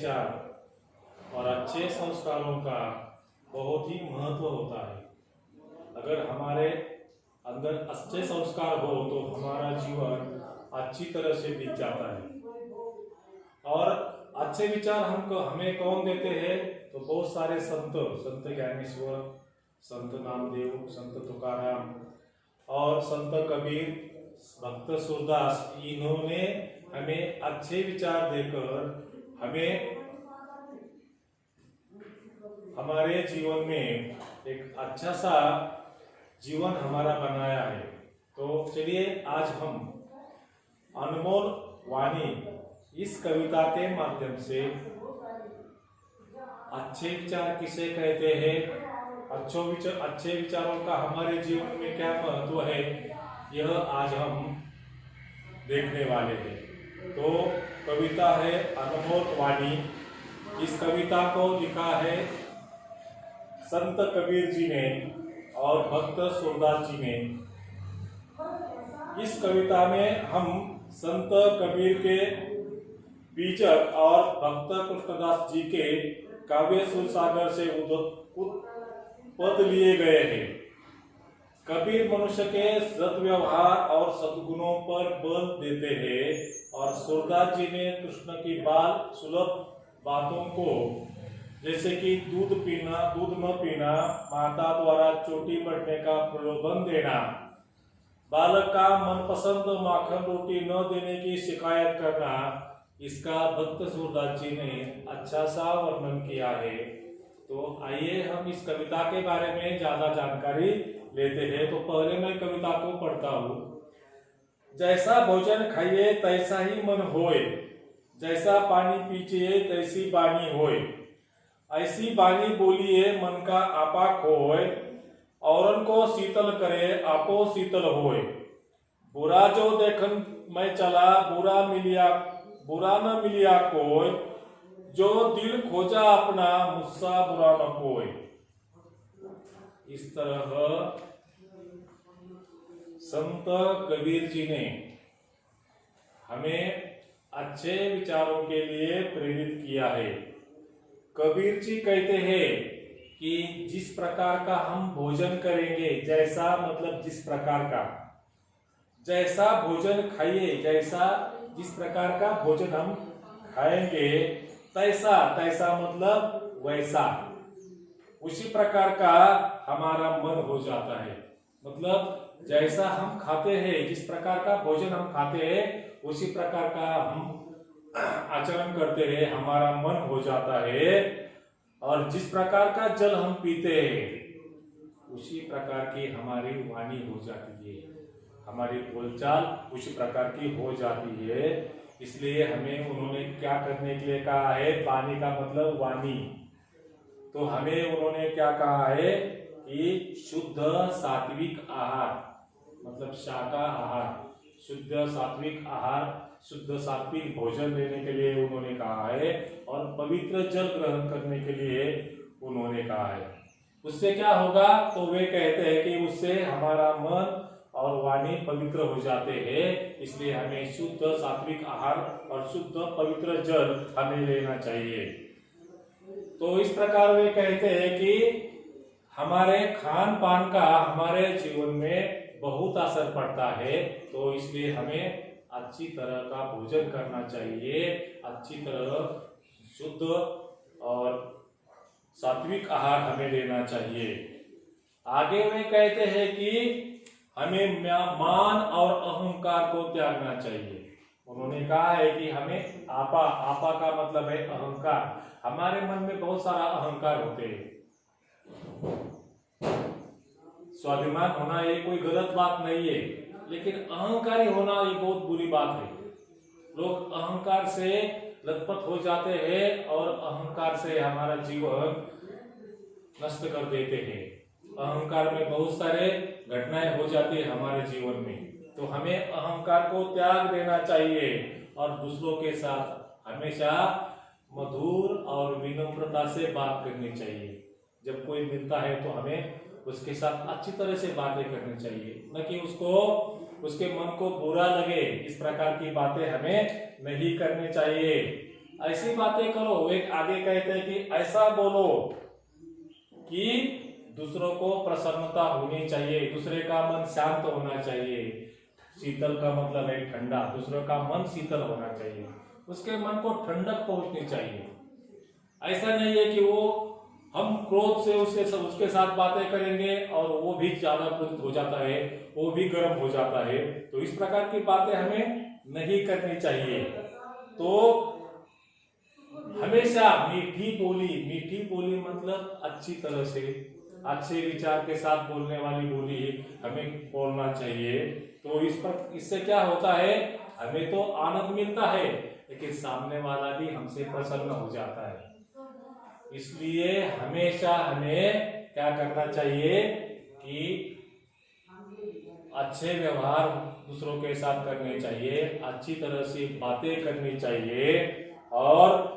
विचार और अच्छे संस्कारों का बहुत ही महत्व होता है। अगर हमारे अंदर अच्छे संस्कार हो तो हमारा जीवन अच्छी तरह से बीत जाता है। और अच्छे विचार हमें कौन देते हैं? तो बहुत सारे संत ज्ञानेश्वर, संत नामदेव, संत तुकाराम और संत कबीर, भक्त सूरदास, इन्होंने हमें अच्छे विचार देकर हमें हमारे जीवन में एक अच्छा सा जीवन हमारा बनाया है। तो चलिए आज हम अनमोल वाणी इस कविता के माध्यम से अच्छे विचार किसे कहते हैं, अच्छे विचारों का हमारे जीवन में क्या महत्व है, यह आज हम देखने वाले हैं। तो कविता है अनमोल वाणी। इस कविता को लिखा है संत कबीर जी ने और भक्त सूरदास जी ने। इस कविता में हम संत कबीर के बीजक और भक्त कृष्णदास जी के काव्य सुर सागर से उत्पत्ति लिए गए हैं। कबीर मनुष्य के सद्व्यवहार और सद्गुणों पर बल देते हैं और सूरदास जी ने कृष्ण की बाल सुलभ बातों को, जैसे कि दूध न पीना, माता द्वारा चोटी बढ़ने का प्रलोभन देना, बालक का मनपसंद माखन रोटी न देने की शिकायत करना, इसका भक्त सूरदास जी ने अच्छा सा वर्णन किया है। तो आइए हम इस कविता के बारे में ज्यादा जानकारी लेते हैं। तो पहले मैं कविता को पढ़ता हूँ। जैसा भोजन खाइए तैसा ही मन होए, जैसा पानी पीजिए तैसी बानी होए, ऐसी बानी बोलिए मन का आपा खोए, औरन को शीतल करे आपो शीतल होए। बुरा जो देखन मैं चला, बुरा न मिलिया कोई, जो दिल खोजा अपना मुस्सा बुरा न कोई। इस तरह संत कबीर जी ने हमें अच्छे विचारों के लिए प्रेरित किया है। कबीर जी कहते हैं कि जिस प्रकार का हम भोजन करेंगे, जैसा मतलब जिस प्रकार का, जैसा भोजन खाइए, जिस प्रकार का भोजन हम खाएंगे तैसा मतलब वैसा, उसी प्रकार का हमारा मन हो जाता है। मतलब जैसा हम खाते हैं, जिस प्रकार का भोजन हम खाते हैं, उसी प्रकार का हम आचरण करते हैं, हमारा मन हो जाता है। और जिस प्रकार का जल हम पीते हैं, उसी प्रकार की हमारी वाणी हो जाती है, हमारी बोलचाल उसी प्रकार की हो जाती है। इसलिए हमें उन्होंने क्या करने के लिए कहा है? पानी का मतलब वाणी। तो हमें उन्होंने क्या कहा है कि शुद्ध सात्विक आहार, मतलब शाकाहार, शुद्ध सात्विक आहार, शुद्ध सात्विक भोजन लेने के लिए उन्होंने कहा है, और पवित्र जल ग्रहण करने के लिए उन्होंने कहा है। उससे क्या होगा? तो वे कहते हैं कि उससे हमारा मन और वाणी पवित्र हो जाते हैं। इसलिए हमें शुद्ध सात्विक आहार और शुद्ध पवित्र जल हमें लेना चाहिए। तो इस प्रकार वे कहते हैं कि हमारे खान पान का हमारे जीवन में बहुत असर पड़ता है। तो इसलिए हमें अच्छी तरह का भोजन करना चाहिए, अच्छी तरह शुद्ध और सात्विक आहार हमें लेना चाहिए। आगे वे कहते हैं कि हमें मान और अहंकार को त्यागना चाहिए। उन्होंने कहा है कि हमें आपा का मतलब है अहंकार। हमारे मन में बहुत सारा अहंकार होते हैं। स्वाभिमान होना ये कोई गलत बात नहीं है, लेकिन अहंकारी होना ये बहुत बुरी बात है। लोग अहंकार से लथपथ हो जाते हैं और अहंकार से हमारा जीवन नष्ट कर देते हैं। अहंकार में बहुत सारे घटनाएं हो जाती है हमारे जीवन में। तो हमें अहंकार को त्याग देना चाहिए और दूसरों के साथ हमेशा मधुर और विनम्रता से बात करनी चाहिए। जब कोई मिलता है तो हमें उसके साथ अच्छी तरह से बातें करनी चाहिए, न कि उसके मन को बुरा लगे, इस प्रकार की बातें हमें नहीं करनी चाहिए। ऐसी बातें करो। एक आगे कहते हैं कि ऐसा बोलो कि दूसरों को प्रसन्नता होनी चाहिए, दूसरे का मन शांत होना चाहिए। शीतल का मतलब है ठंडा, दूसरों का मन शीतल होना चाहिए, उसके मन को ठंडक पहुंचनी चाहिए। ऐसा नहीं है कि वो हम क्रोध से उसके साथ बातें करेंगे और वो भी ज्यादा क्रोधित हो जाता है, वो भी गर्म हो जाता है। तो इस प्रकार की बातें हमें नहीं करनी चाहिए। तो हमेशा मीठी बोली मतलब अच्छी तरह से, अच्छे विचार के साथ बोलने वाली बोली हमें बोलना चाहिए। तो इससे क्या होता है, हमें तो आनंद मिलता है, लेकिन सामने वाला भी हमसे प्रसन्न हो जाता है। इसलिए हमेशा हमें क्या करना चाहिए कि अच्छे व्यवहार दूसरों के साथ करने चाहिए, अच्छी तरह से बातें करनी चाहिए और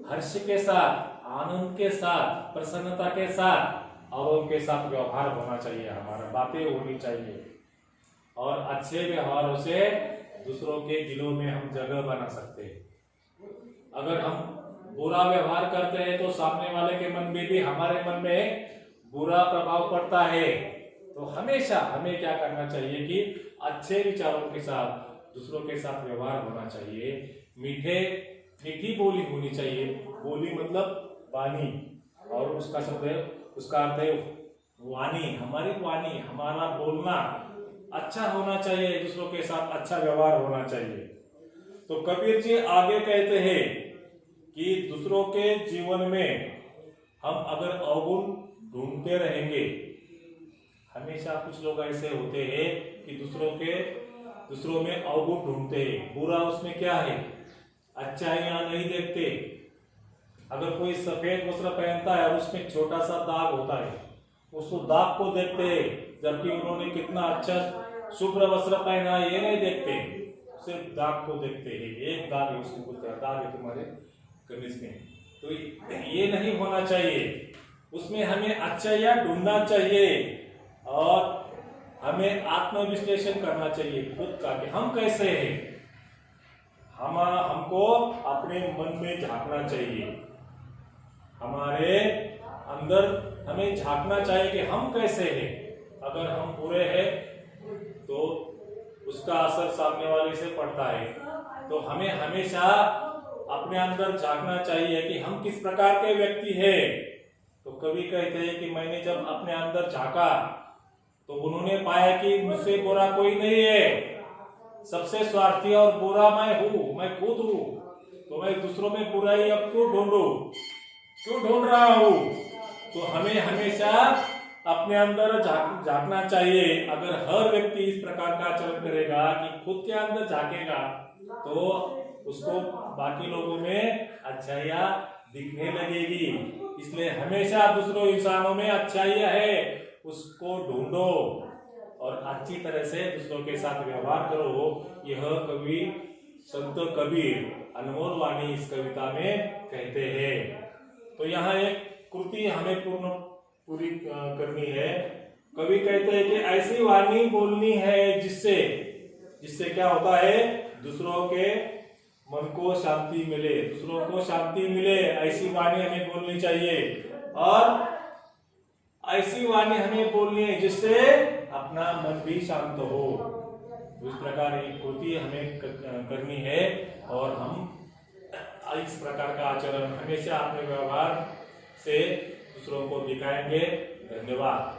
हर्ष के साथ, आनंद के साथ, प्रसन्नता के साथ और उनके साथ व्यवहार होना चाहिए, हमारा बातें होनी चाहिए। और अच्छे व्यवहारों से दूसरों के दिलों में हम जगह बना सकते हैं। अगर हम बुरा व्यवहार करते हैं तो सामने वाले के मन में भी हमारे मन में बुरा प्रभाव पड़ता है। तो हमेशा हमें क्या करना चाहिए कि अच्छे विचारों के साथ दूसरों के साथ व्यवहार होना चाहिए, मीठी बोली होनी चाहिए। बोली मतलब वाणी, और उसका अर्थ है वाणी। हमारी वाणी, हमारा बोलना अच्छा होना चाहिए, दूसरों के साथ अच्छा व्यवहार होना चाहिए। तो कबीर जी आगे कहते हैं कि दूसरों के जीवन में हम अगर अवगुण ढूंढते रहेंगे, हमेशा कुछ लोग ऐसे होते हैं कि दूसरों में अवगुण ढूंढते हैं, बुरा उसमें क्या है, अच्छाइयां नहीं देखते। अगर कोई सफेद वस्त्र पहनता है और उसमें छोटा सा दाग होता है, उस दाग को देखते हैं, जबकि उन्होंने कितना अच्छा शुभ्र वस्त्र पहना है ये नहीं देखते, सिर्फ दाग को देखते हैं। एक दाग है, उसको बोलते हैं दाग है तुम्हारे कमीज में। तो ये नहीं होना चाहिए, उसमें हमें अच्छाइयां ढूंढना चाहिए और हमें आत्मविश्लेषण करना चाहिए खुद का कि हम कैसे हैं। हमको अपने मन में झांकना चाहिए, हमारे अंदर हमें झांकना चाहिए कि हम कैसे हैं। अगर हम बुरे हैं तो उसका असर सामने वाले से पड़ता है। तो हमें हमेशा अपने अंदर झांकना चाहिए कि हम किस प्रकार के व्यक्ति हैं। तो कवि कहते हैं कि मैंने जब अपने अंदर झांका तो उन्होंने पाया कि मुझसे बुरा कोई नहीं है, सबसे स्वार्थी और बुरा मैं हूँ, मैं खुद हूँ। तो मैं दूसरों में बुराई अब क्यों ढूंढ रहा हूँ। तो हमें हमेशा अपने अंदर झांकना चाहिए। अगर हर व्यक्ति इस प्रकार का आचरण करेगा कि खुद के अंदर झांकेगा तो उसको बाकी लोगों में अच्छाइयां दिखने लगेगी। इसलिए हमेशा दूसरों इंसानों में अच्छाइयां है, उसको ढूंढो और अच्छी तरह से दूसरों के साथ व्यवहार करो। यह कवि संत कबीर अनमोल वाणी इस कविता में कहते हैं। तो यहाँ एक कृति हमें पूरी करनी है। कवि कहते हैं कि ऐसी वाणी बोलनी है जिससे क्या होता है, दूसरों के मन को शांति मिले, दूसरों को शांति मिले। ऐसी वाणी हमें बोलनी चाहिए और ऐसी वाणी हमें बोलनी है जिससे अपना मन भी शांत हो। इस प्रकार की कृति हमें करनी है और हम इस प्रकार का आचरण हमेशा अपने व्यवहार से दूसरों को दिखाएंगे। धन्यवाद।